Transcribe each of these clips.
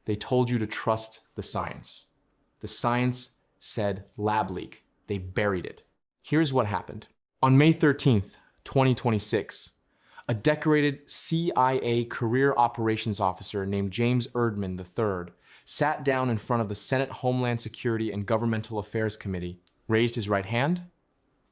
They told you to trust the science. The science said lab leak. They buried it. Here's what happened. On May 13th, 2026, a decorated CIA career operations officer named James Erdman III sat down in front of the Senate Homeland Security and Governmental Affairs Committee, raised his right hand,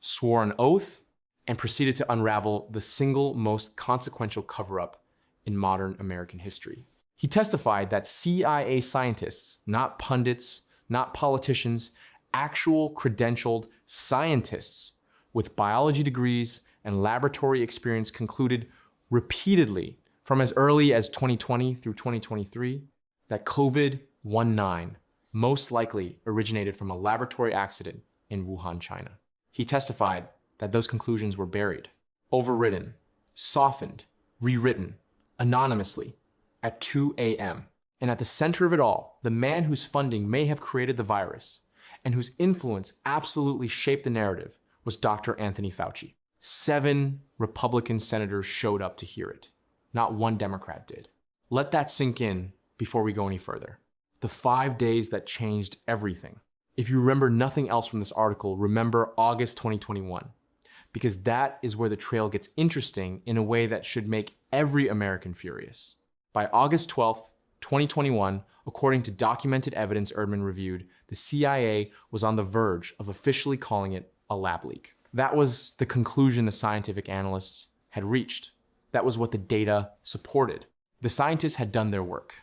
swore an oath, and proceeded to unravel the single most consequential cover-up in modern American history. He testified that CIA scientists, not pundits, not politicians, actual credentialed scientists with biology degrees and laboratory experience concluded repeatedly from as early as 2020 through 2023 that COVID-19 most likely originated from a laboratory accident in Wuhan, China. He testified that those conclusions were buried, overridden, softened, rewritten, anonymously at 2 a.m. And at the center of it all, the man whose funding may have created the virus and whose influence absolutely shaped the narrative was Dr. Anthony Fauci. 7 Republican senators showed up to hear it. Not one Democrat did. Let that sink in before we go any further. The 5 days that changed everything. If you remember nothing else from this article, remember August 2021, because that is where the trail gets interesting in a way that should make every American furious. By August 12th, 2021, according to documented evidence Erdman reviewed, the CIA was on the verge of officially calling it a lab leak. That was the conclusion the scientific analysts had reached. That was what the data supported. The scientists had done their work.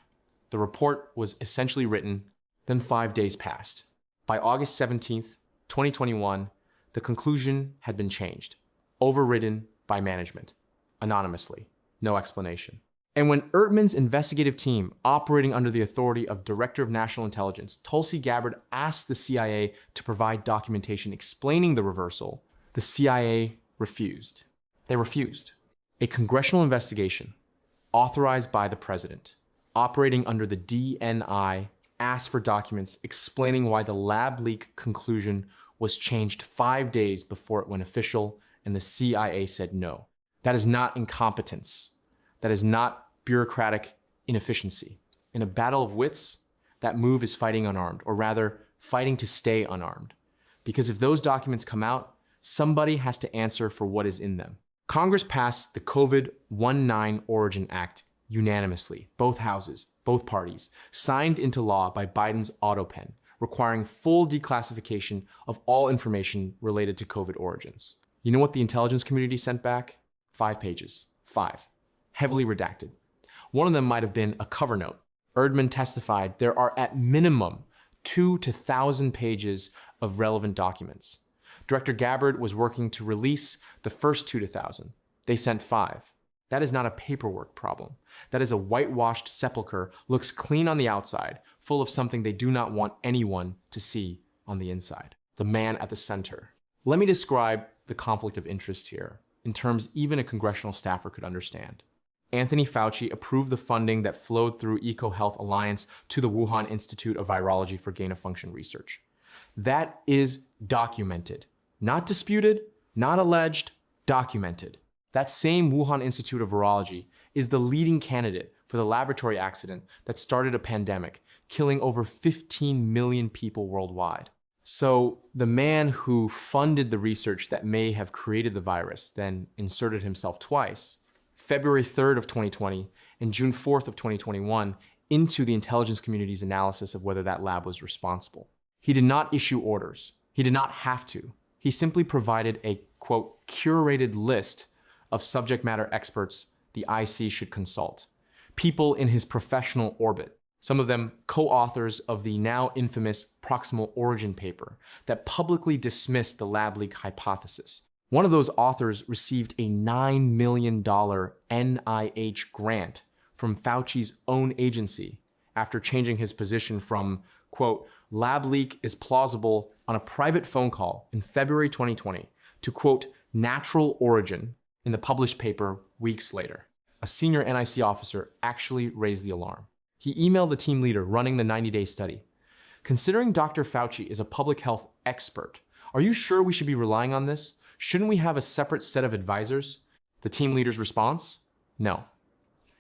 The report was essentially written, then 5 days passed. By August 17th, 2021, the conclusion had been changed, overridden by management, anonymously, no explanation. And when Erdman's investigative team, operating under the authority of Director of National Intelligence, Tulsi Gabbard, asked the CIA to provide documentation explaining the reversal, the CIA refused. They refused. A congressional investigation, authorized by the president, operating under the DNI, asked for documents explaining why the lab leak conclusion was changed 5 days before it went official, and the CIA said no. That is not incompetence. That is not bureaucratic inefficiency. In a battle of wits, that move is fighting unarmed, or rather, fighting to stay unarmed. Because if those documents come out, somebody has to answer for what is in them. Congress passed the COVID-19 Origin Act unanimously, both houses, both parties, signed into law by Biden's auto pen, requiring full declassification of all information related to COVID origins. You know what the intelligence community sent back? 5 pages. 5. Heavily redacted. One of them might have been a cover note. Erdman testified there are at minimum 2 to 1,000 pages of relevant documents. Director Gabbard was working to release the first 2 to 1,000. They sent 5. That is not a paperwork problem. That is a whitewashed sepulcher, looks clean on the outside, full of something they do not want anyone to see on the inside. The man at the center. Let me describe the conflict of interest here in terms even a congressional staffer could understand. Anthony Fauci approved the funding that flowed through EcoHealth Alliance to the Wuhan Institute of Virology for gain-of-function research. That is documented. Not disputed, not alleged, documented. That same Wuhan Institute of Virology is the leading candidate for the laboratory accident that started a pandemic, killing over 15 million people worldwide. So the man who funded the research that may have created the virus then inserted himself twice, February 3rd of 2020 and June 4th of 2021, into the intelligence community's analysis of whether that lab was responsible. He did not issue orders. He did not have to. He simply provided a, quote, curated list of subject matter experts the IC should consult. People in his professional orbit. Some of them co-authors of the now infamous Proximal Origin paper that publicly dismissed the lab leak hypothesis. One of those authors received a $9 million NIH grant from Fauci's own agency after changing his position from, quote, lab leak is plausible on a private phone call in February 2020 to, quote, natural origin in the published paper weeks later. A senior NIC officer actually raised the alarm. He emailed the team leader running the 90-day study. Considering Dr. Fauci is a public health expert, are you sure we should be relying on this? Shouldn't we have a separate set of advisors? The team leader's response? No.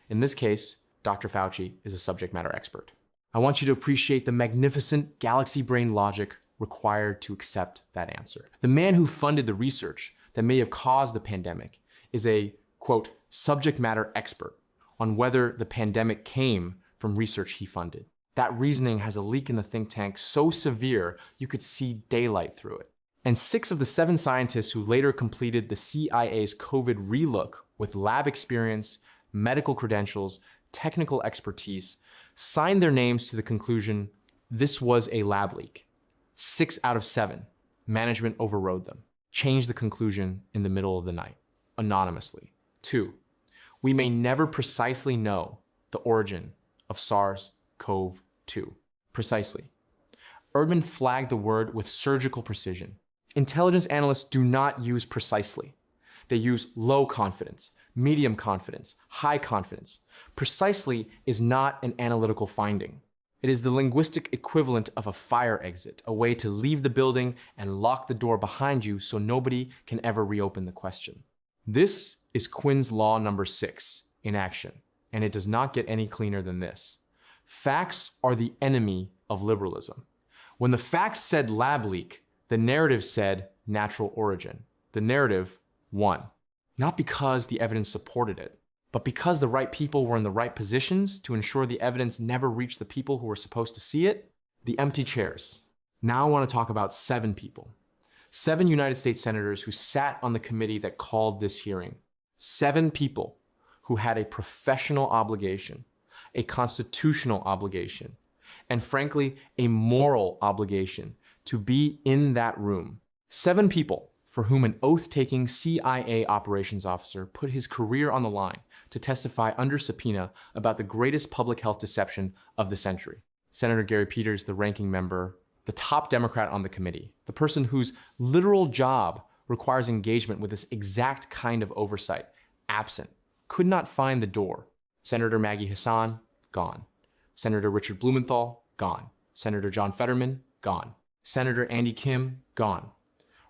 In this case, Dr. Fauci is a subject matter expert. I want you to appreciate the magnificent galaxy brain logic required to accept that answer. The man who funded the research that may have caused the pandemic is a, quote, subject matter expert on whether the pandemic came from research he funded. That reasoning has a leak in the think tank so severe you could see daylight through it. And 6 of the 7 scientists who later completed the CIA's COVID relook with lab experience, medical credentials, technical expertise, signed their names to the conclusion this was a lab leak. 6 out of 7. Management overrode them. Changed the conclusion in the middle of the night, anonymously. 2. We may never precisely know the origin of SARS-CoV-2. Precisely. Erdman flagged the word with surgical precision. Intelligence analysts do not use precisely. They use low confidence, medium confidence, high confidence. Precisely is not an analytical finding. It is the linguistic equivalent of a fire exit, a way to leave the building and lock the door behind you so nobody can ever reopen the question. This is Quinn's law number 6 in action, and it does not get any cleaner than this. Facts are the enemy of liberalism. When the facts said lab leak, the narrative said natural origin. The narrative won. Not because the evidence supported it, but because the right people were in the right positions to ensure the evidence never reached the people who were supposed to see it. The empty chairs. Now I want to talk about 7 people. 7 United States senators who sat on the committee that called this hearing. 7 people who had a professional obligation, a constitutional obligation, and frankly, a moral obligation to be in that room. 7 people for whom an oath-taking CIA operations officer put his career on the line to testify under subpoena about the greatest public health deception of the century. Senator Gary Peters, the ranking member, the top Democrat on the committee, the person whose literal job requires engagement with this exact kind of oversight, absent, could not find the door. Senator Maggie Hassan, gone. Senator Richard Blumenthal, gone. Senator John Fetterman, gone. Senator Andy Kim, gone.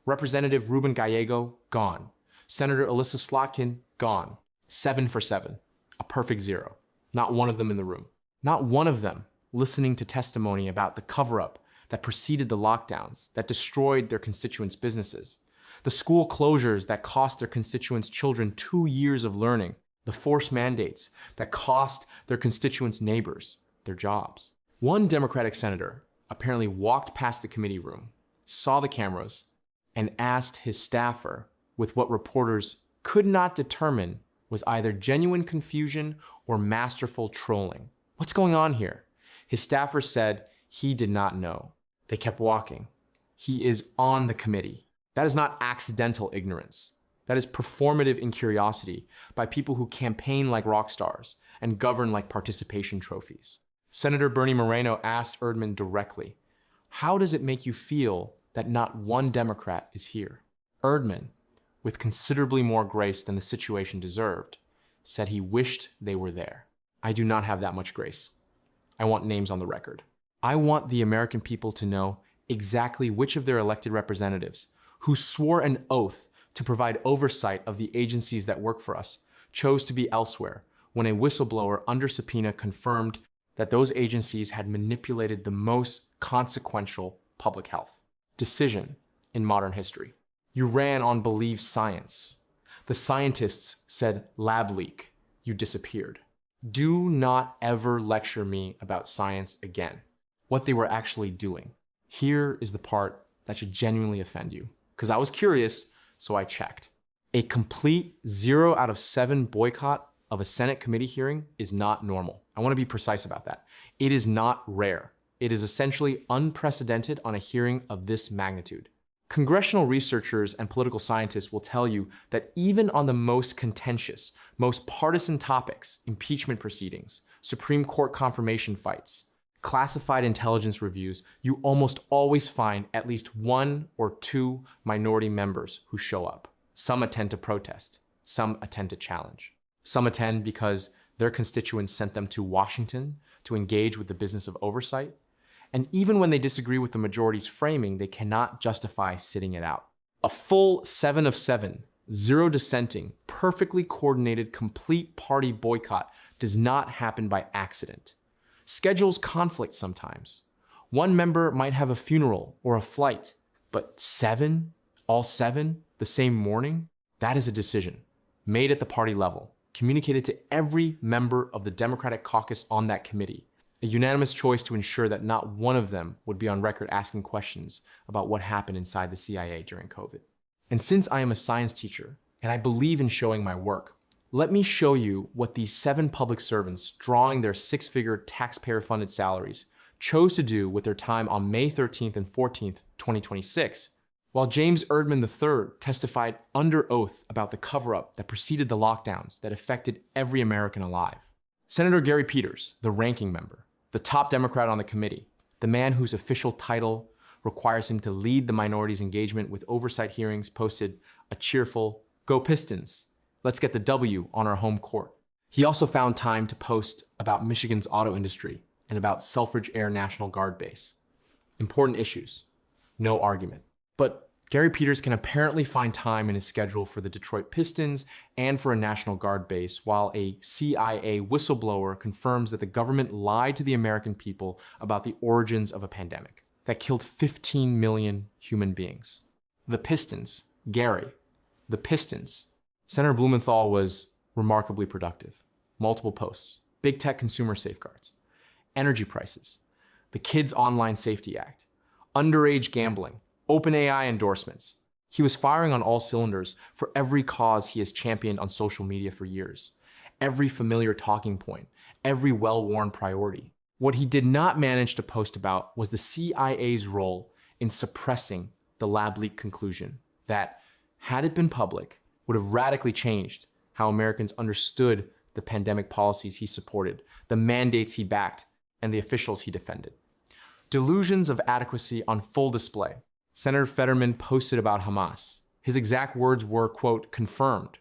Representative Ruben Gallego, gone. Senator Alyssa Slotkin, gone. 7 for 7, a perfect 0. Not one of them in the room. Not one of them listening to testimony about the cover-up that preceded the lockdowns, that destroyed their constituents' businesses, the school closures that cost their constituents' children 2 years of learning, the forced mandates that cost their constituents' neighbors their jobs. One Democratic senator apparently walked past the committee room, saw the cameras, and asked his staffer with what reporters could not determine was either genuine confusion or masterful trolling. What's going on here? His staffer said he did not know. They kept walking. He is on the committee. That is not accidental ignorance. That is performative incuriosity by people who campaign like rock stars and govern like participation trophies. Senator Bernie Moreno asked Erdman directly, "How does it make you feel that not one Democrat is here?" Erdman, with considerably more grace than the situation deserved, said he wished they were there. I do not have that much grace. I want names on the record. I want the American people to know exactly which of their elected representatives, who swore an oath to provide oversight of the agencies that work for us, chose to be elsewhere when a whistleblower under subpoena confirmed that those agencies had manipulated the most consequential public health decision in modern history. You ran on believed science. The scientists said lab leak. You disappeared. Do not ever lecture me about science again, what they were actually doing. Here is the part that should genuinely offend you, because I was curious, so I checked. A complete 0 out of 7 boycott of a Senate committee hearing is not normal. I want to be precise about that. It is not rare. It is essentially unprecedented on a hearing of this magnitude. Congressional researchers and political scientists will tell you that even on the most contentious, most partisan topics, impeachment proceedings, Supreme Court confirmation fights, classified intelligence reviews, you almost always find at least 1 or 2 minority members who show up. Some attend to protest, some attend to challenge. Some attend because their constituents sent them to Washington to engage with the business of oversight. And even when they disagree with the majority's framing, they cannot justify sitting it out. A full 7 of 7, 0 dissenting, perfectly coordinated, complete party boycott does not happen by accident. Schedules conflict sometimes. One member might have a funeral or a flight, but all seven, the same morning? That is a decision made at the party level, communicated to every member of the Democratic caucus on that committee. A unanimous choice to ensure that not one of them would be on record asking questions about what happened inside the CIA during COVID. And since I am a science teacher, and I believe in showing my work, let me show you what these 7 public servants drawing their 6-figure taxpayer-funded salaries chose to do with their time on May 13th and 14th, 2026, while James Erdman III testified under oath about the cover-up that preceded the lockdowns that affected every American alive. Senator Gary Peters, the ranking member, the top Democrat on the committee, the man whose official title requires him to lead the minority's engagement with oversight hearings, posted a cheerful, "Go Pistons, let's get the W on our home court." He also found time to post about Michigan's auto industry and about Selfridge Air National Guard Base. Important issues, no argument. But Gary Peters can apparently find time in his schedule for the Detroit Pistons and for a National Guard base, while a CIA whistleblower confirms that the government lied to the American people about the origins of a pandemic that killed 15 million human beings. The Pistons, Gary, the Pistons. Senator Blumenthal was remarkably productive. Multiple posts, big tech consumer safeguards, energy prices, the Kids Online Safety Act, underage gambling, OpenAI endorsements. He was firing on all cylinders for every cause he has championed on social media for years, every familiar talking point, every well-worn priority. What he did not manage to post about was the CIA's role in suppressing the lab leak conclusion that, had it been public, would have radically changed how Americans understood the pandemic policies he supported, the mandates he backed, and the officials he defended. Delusions of adequacy on full display. Senator Fetterman posted about Hamas. His exact words were, quote, "confirmed,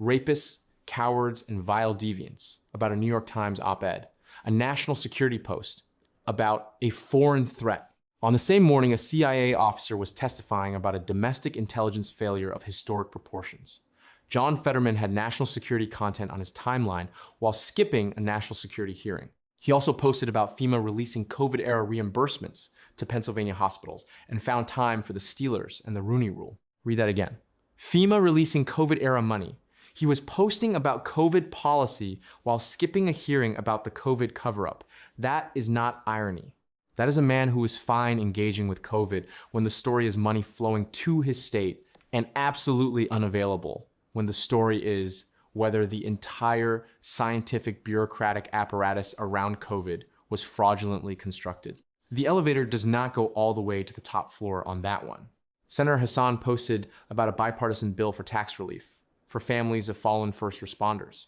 rapists, cowards, and vile deviants," about a New York Times op-ed. A national security post about a foreign threat. On the same morning, a CIA officer was testifying about a domestic intelligence failure of historic proportions. John Fetterman had national security content on his timeline while skipping a national security hearing. He also posted about FEMA releasing COVID-era reimbursements to Pennsylvania hospitals and found time for the Steelers and the Rooney Rule. Read that again. FEMA releasing COVID-era money. He was posting about COVID policy while skipping a hearing about the COVID cover-up. That is not irony. That is a man who is fine engaging with COVID when the story is money flowing to his state, and absolutely unavailable when the story is whether the entire scientific bureaucratic apparatus around COVID was fraudulently constructed. The elevator does not go all the way to the top floor on that one. Senator Hassan posted about a bipartisan bill for tax relief for families of fallen first responders.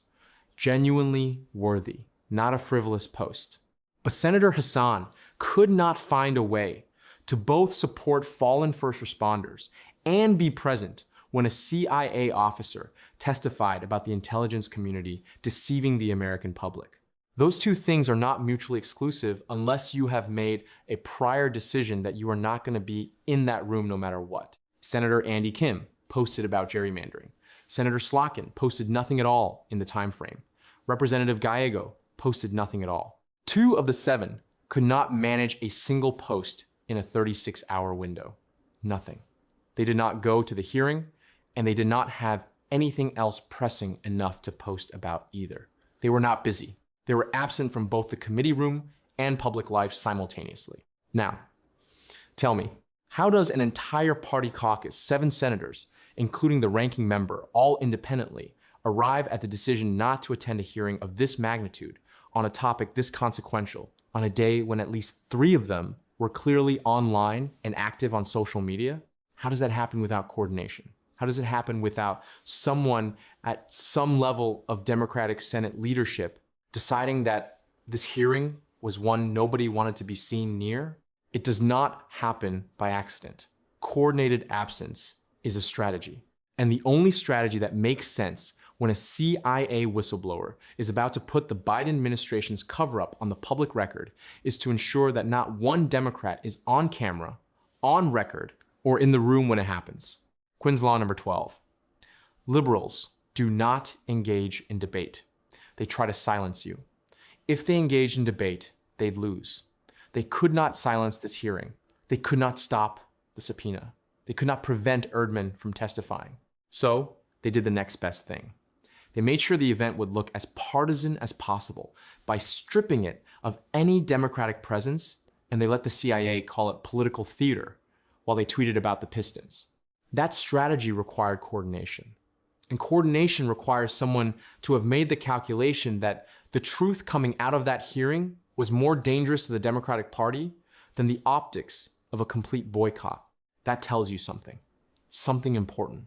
Genuinely worthy, not a frivolous post. But Senator Hassan could not find a way to both support fallen first responders and be present when a CIA officer testified about the intelligence community deceiving the American public. Those two things are not mutually exclusive unless you have made a prior decision that you are not going to be in that room no matter what. Senator Andy Kim posted about gerrymandering. Senator Slotkin posted nothing at all in the time frame. Representative Gallego posted nothing at all. 2 of the 7 could not manage a single post in a 36-hour window. Nothing. They did not go to the hearing, and they did not have anything else pressing enough to post about either. They were not busy. They were absent from both the committee room and public life simultaneously. Now, tell me, how does an entire party caucus, 7 senators, including the ranking member, all independently, arrive at the decision not to attend a hearing of this magnitude on a topic this consequential on a day when at least 3 of them were clearly online and active on social media? How does that happen without coordination? How does it happen without someone at some level of Democratic Senate leadership deciding that this hearing was one nobody wanted to be seen near? It does not happen by accident. Coordinated absence is a strategy. And the only strategy that makes sense when a CIA whistleblower is about to put the Biden administration's cover-up on the public record is to ensure that not one Democrat is on camera, on record, or in the room when it happens. Quinn's Law number 12. Liberals do not engage in debate. They try to silence you. If they engage in debate, they'd lose. They could not silence this hearing. They could not stop the subpoena. They could not prevent Erdman from testifying. So they did the next best thing. They made sure the event would look as partisan as possible by stripping it of any Democratic presence, and they let the CIA call it political theater while they tweeted about the Pistons. That strategy required coordination. And coordination requires someone to have made the calculation that the truth coming out of that hearing was more dangerous to the Democratic Party than the optics of a complete boycott. That tells you something important,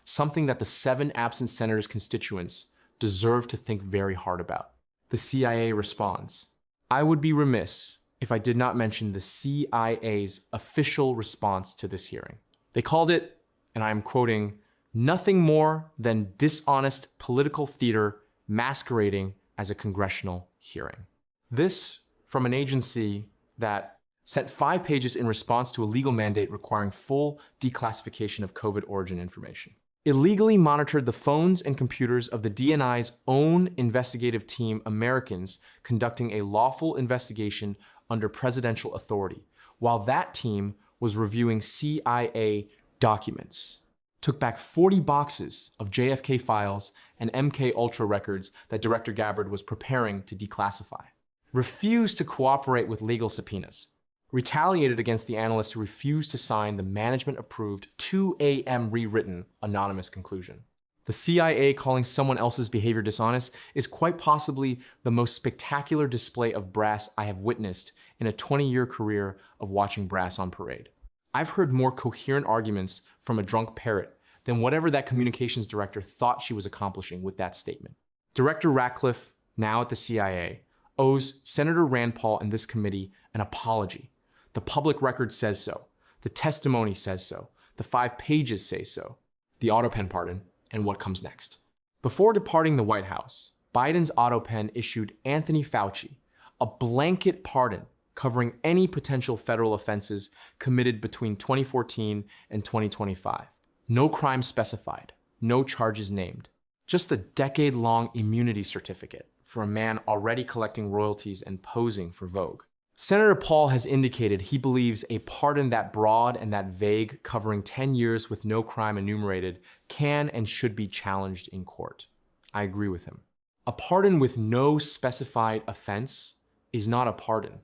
something that the 7 absent senators' constituents deserve to think very hard about. The CIA responds. I would be remiss if I did not mention the CIA's official response to this hearing. They called it, and I'm quoting, nothing more than dishonest political theater masquerading as a congressional hearing. This from an agency that sent 5 pages in response to a legal mandate requiring full declassification of COVID origin information. Illegally monitored the phones and computers of the DNI's own investigative team, Americans, conducting a lawful investigation under presidential authority, while that team was reviewing CIA documents. Took back 40 boxes of JFK files and MK Ultra records that Director Gabbard was preparing to declassify. Refused to cooperate with legal subpoenas. Retaliated against the analysts who refused to sign the management-approved 2 a.m. rewritten anonymous conclusion. The CIA calling someone else's behavior dishonest is quite possibly the most spectacular display of brass I have witnessed in a 20-year career of watching brass on parade. I've heard more coherent arguments from a drunk parrot than whatever that communications director thought she was accomplishing with that statement. Director Ratcliffe, now at the CIA, owes Senator Rand Paul and this committee an apology. The public record says so. The testimony says so. The 5 pages say so. The autopen pardon, and what comes next. Before departing the White House, Biden's autopen issued Anthony Fauci a blanket pardon covering any potential federal offenses committed between 2014 and 2025. No crime specified, no charges named. Just a decade-long immunity certificate for a man already collecting royalties and posing for Vogue. Senator Paul has indicated he believes a pardon that broad and that vague, covering 10 years with no crime enumerated, can and should be challenged in court. I agree with him. A pardon with no specified offense is not a pardon.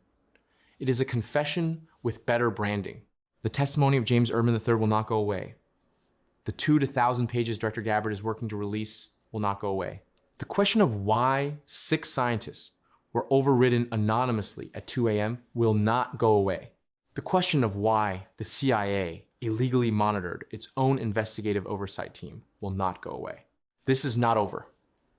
It is a confession with better branding. The testimony of James Erdman III will not go away. The 2 to 1,000 pages Director Gabbard is working to release will not go away. The question of why 6 scientists were overridden anonymously at 2 a.m. will not go away. The question of why the CIA illegally monitored its own investigative oversight team will not go away. This is not over.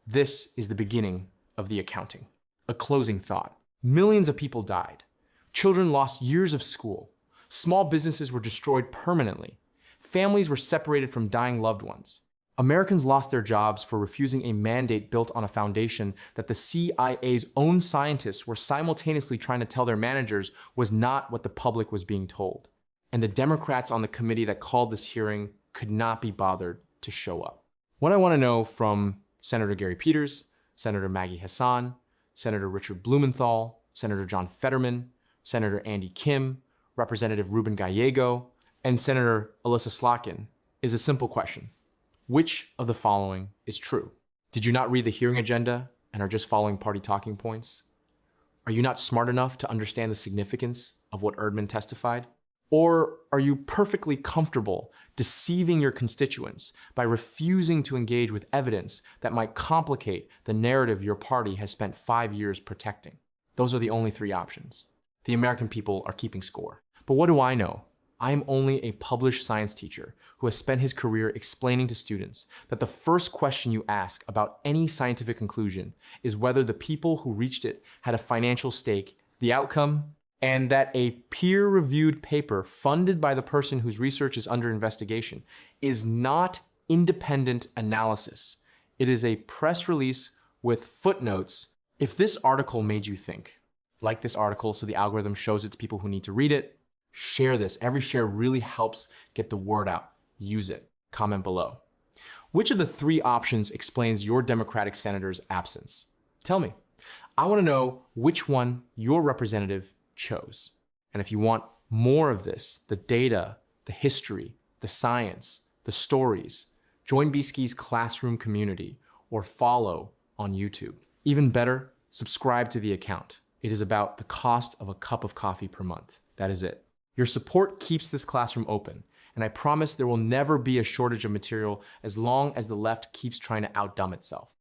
This is the beginning of the accounting. A closing thought. Millions of people died. Children lost years of school. Small businesses were destroyed permanently. Families were separated from dying loved ones. Americans lost their jobs for refusing a mandate built on a foundation that the CIA's own scientists were simultaneously trying to tell their managers was not what the public was being told. And the Democrats on the committee that called this hearing could not be bothered to show up. What I want to know from Senator Gary Peters, Senator Maggie Hassan, Senator Richard Blumenthal, Senator John Fetterman, Senator Andy Kim, Representative Ruben Gallego, and Senator Alyssa Slotkin is a simple question. Which of the following is true? Did you not read the hearing agenda and are just following party talking points? Are you not smart enough to understand the significance of what Erdman testified? Or are you perfectly comfortable deceiving your constituents by refusing to engage with evidence that might complicate the narrative your party has spent 5 years protecting? Those are the only 3 options. The American people are keeping score. But what do I know? I am only a published science teacher who has spent his career explaining to students that the first question you ask about any scientific conclusion is whether the people who reached it had a financial stake, the outcome, and that a peer-reviewed paper funded by the person whose research is under investigation is not independent analysis. It is a press release with footnotes. If this article made you think, like this article so the algorithm shows it to people who need to read it, share this. Every share really helps get the word out. Use it. Comment below. Which of the 3 options explains your Democratic senator's absence? Tell me. I want to know which one your representative chose. And if you want more of this, the data, the history, the science, the stories, join Beeski's classroom community or follow on YouTube. Even better, subscribe to the account. It is about the cost of a cup of coffee per month. That is it. Your support keeps this classroom open, and I promise there will never be a shortage of material as long as the left keeps trying to outdumb itself.